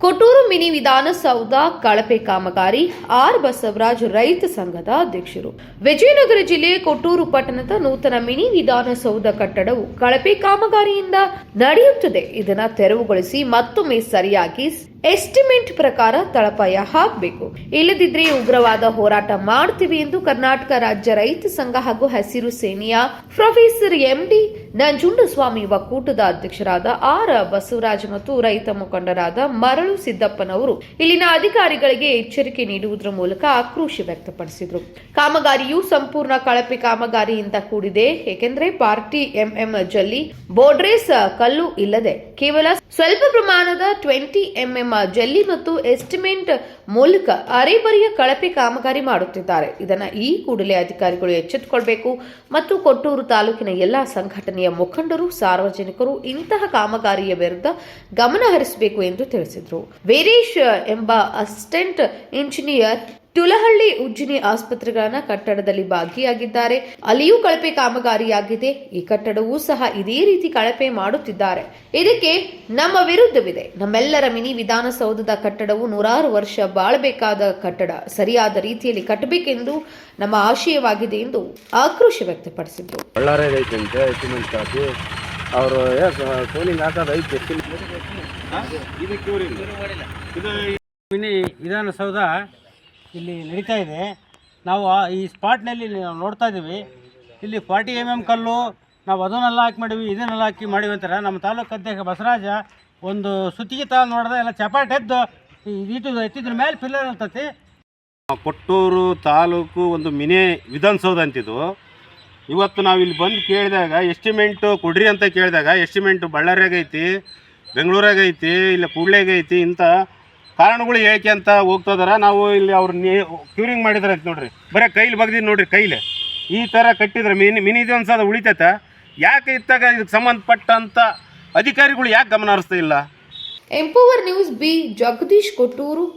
ಕೊಟ್ಟೂರು mini Vidhana Soudha ಕಳಪೆ ಕಾಮಗಾರಿ ಬಸವರಾಜ್ ರೈತ ಸಂಘದ ಅಧ್ಯಕ್ಷರು. ವಿಜಯನಗರ ಜಿಲ್ಲೆ ಕೊಟ್ಟೂರು ಪಟ್ಟಣದ ನೂತನ ಮಿನಿ ವಿಧಾನಸೌಧ ಕಟ್ಟಡವು ಕಳಪೆ ಕಾಮಗಾರಿಯಿಂದ ನಡೆಯುತ್ತದೆ. ಇದನ್ನು ತೆರವುಗೊಳಿಸಿ ಮತ್ತೊಮ್ಮೆ ಸರಿಯಾಗಿ ಎಸ್ಟಿಮೇಟ್ ಪ್ರಕಾರ ತಳಪಾಯ ಹಾಕಬೇಕು. ಇಲ್ಲದಿದ್ದರೆ ಉಗ್ರವಾದ ಹೋರಾಟ ಮಾಡ್ತೀವಿ ಎಂದು ಕರ್ನಾಟಕ ರಾಜ್ಯ ರೈತ ಸಂಘ ಹಾಗೂ ಹಸಿರು ಸೇನೆಯ ಪ್ರೊಫೆಸರ್ ಎಂಡಿ ನಂಜುಂಡಸ್ವಾಮಿ ಒಕ್ಕೂಟದ ಅಧ್ಯಕ್ಷರಾದ ಬಸವರಾಜ್ ಮತ್ತು ರೈತ ಮುಖಂಡರಾದ ಮರಳು ಸಿದ್ದಪ್ಪನವರು ಇಲ್ಲಿನ ಅಧಿಕಾರಿಗಳಿಗೆ ಎಚ್ಚರಿಕೆ ನೀಡುವುದರ ಮೂಲಕ ಆಕ್ರೋಶ ವ್ಯಕ್ತಪಡಿಸಿದರು. ಕಾಮಗಾರಿಯು ಸಂಪೂರ್ಣ ಕಳಪೆ ಕಾಮಗಾರಿಯಿಂದ ಕೂಡಿದೆ. ಏಕೆಂದರೆ ಪಾರ್ಟಿ ಜಲ್ಲಿ ಬೋರ್ಡ್ರೇಸ್ ಕಲ್ಲು ಇಲ್ಲದೆ ಕೇವಲ ಸ್ವಲ್ಪ ಪ್ರಮಾಣದ 20 ಜಲ್ಲಿ ಮತ್ತು ಎಸ್ಟಿಮೇಟ್ ಮೂಲಕ ಅರೆಬರಿಯ ಕಳಪೆ ಕಾಮಗಾರಿ ಮಾಡುತ್ತಿದ್ದಾರೆ. ಇದನ್ನು ಈ ಕೂಡಲೇ ಅಧಿಕಾರಿಗಳು ಎಚ್ಚೆತ್ತುಕೊಳ್ಳಬೇಕು ಮತ್ತು ಕೊಟ್ಟೂರು ತಾಲೂಕಿನ ಎಲ್ಲಾ ಸಂಘಟನೆಯ ಮುಖಂಡರು, ಸಾರ್ವಜನಿಕರು ಇಂತಹ ಕಾಮಗಾರಿಯ ವಿರುದ್ಧ ಗಮನ ಹರಿಸಬೇಕು ಎಂದು ತಿಳಿಸಿದರು. ವೀರೇಶ್ ಎಂಬ ಅಸಿಸ್ಟೆಂಟ್ ಇಂಜಿನಿಯರ್ ತುಲಹಳ್ಳಿ ಉಜ್ಜಿನಿ ಆಸ್ಪತ್ರೆಗಳನ್ನ ಕಟ್ಟಡದಲ್ಲಿ ಭಾಗಿಯಾಗಿದ್ದಾರೆ. ಅಲ್ಲಿಯೂ ಕಳಪೆ ಕಾಮಗಾರಿಯಾಗಿದೆ. ಈ ಕಟ್ಟಡವೂ ಸಹ ಇದೇ ರೀತಿ ಕಳಪೆ ಮಾಡುತ್ತಿದ್ದಾರೆ. ಇದಕ್ಕೆ ನಮ್ಮ ವಿರುದ್ಧವಿದೆ. ನಮ್ಮೆಲ್ಲರ ಮಿನಿ ವಿಧಾನಸೌಧದ ಕಟ್ಟಡವು 100 ವರ್ಷ ಬಾಳಬೇಕಾದ ಕಟ್ಟಡ ಸರಿಯಾದ ರೀತಿಯಲ್ಲಿ ಕಟ್ಟಬೇಕೆಂದು ನಮ್ಮ ಆಶಯವಾಗಿದೆ ಎಂದು ಆಕ್ರೋಶ ವ್ಯಕ್ತಪಡಿಸಿದರು. ಮಿನಿ ವಿಧಾನಸೌಧ ಇಲ್ಲಿ ನಡೀತಾ ಇದೆ. ನಾವು ಈ ಸ್ಪಾಟ್ನಲ್ಲಿ ನೋಡ್ತಾ ಇದ್ದೀವಿ. ಇಲ್ಲಿ 40 mm ಕಲ್ಲು ನಾವು ಅದನ್ನೆಲ್ಲ ಹಾಕಿ ಮಾಡಿವಿ, ಇದನ್ನೆಲ್ಲ ಹಾಕಿ ಮಾಡಿವಿ ಅಂತಾರೆ. ನಮ್ಮ ತಾಲೂಕು ಅಧ್ಯಕ್ಷ ಬಸವರಾಜ ಒಂದು ಸುತ್ತಿಗೆ ನೋಡಿದ್ರೆ ಎಲ್ಲ ಚಪಾಟ್ ಎದ್ದು ಎತ್ತಿದ್ರ ಮೇಲೆ ಪಿಲ್ಲರ್ ಅಂತತಿ. ಕೊಟ್ಟೂರು ತಾಲೂಕು ಒಂದು ಮಿನಿ ವಿಧಾನಸೌಧ ಅಂತಿದ್ದು. ಇವತ್ತು ನಾವು ಇಲ್ಲಿ ಬಂದು ಕೇಳಿದಾಗ ಎಸ್ಟಿಮೇಟ್ ಕೊಡ್ರಿ ಅಂತ ಕೇಳಿದಾಗ ಎಸ್ಟಿಮೇಟ್ ಬಳ್ಳಾರಿಯಾಗ ಐತಿ, ಬೆಂಗಳೂರಾಗ ಐತಿ, ಇಲ್ಲ ಕೂಡ್ಲೆಗೆ ಐತಿ, ಇಂಥ ಕಾರಣಗಳು ಹೇಳಿಕೆ ಅಂತ ಹೋಗ್ತಾ ಇದಾರೆ. ನಾವು ಇಲ್ಲಿ ಅವ್ರು ಕ್ಯೂರಿಂಗ್ ಮಾಡಿದಾರೆ ಅಂತ ನೋಡ್ರಿ, ಬರೀ ಕೈಲಿ ಬಗ್ದಿದ್ದು ನೋಡ್ರಿ. ಕೈಲಿ ಈ ಥರ ಕಟ್ಟಿದ್ರೆ ಮಿನಿ ವಿಧಾನಸೌಧ ಉಳಿತೈತ? ಯಾಕೆ ಇತ್ತಾಗ ಇದಕ್ಕೆ ಸಂಬಂಧಪಟ್ಟಂಥ ಅಧಿಕಾರಿಗಳು ಯಾಕೆ ಗಮನ ಹರಿಸ್ತಾ ಇಲ್ಲ? ಎಂಪವರ್ ನ್ಯೂಸ್ ಬಿ ಜಗದೀಶ್ ಕೊಟ್ಟೂರು.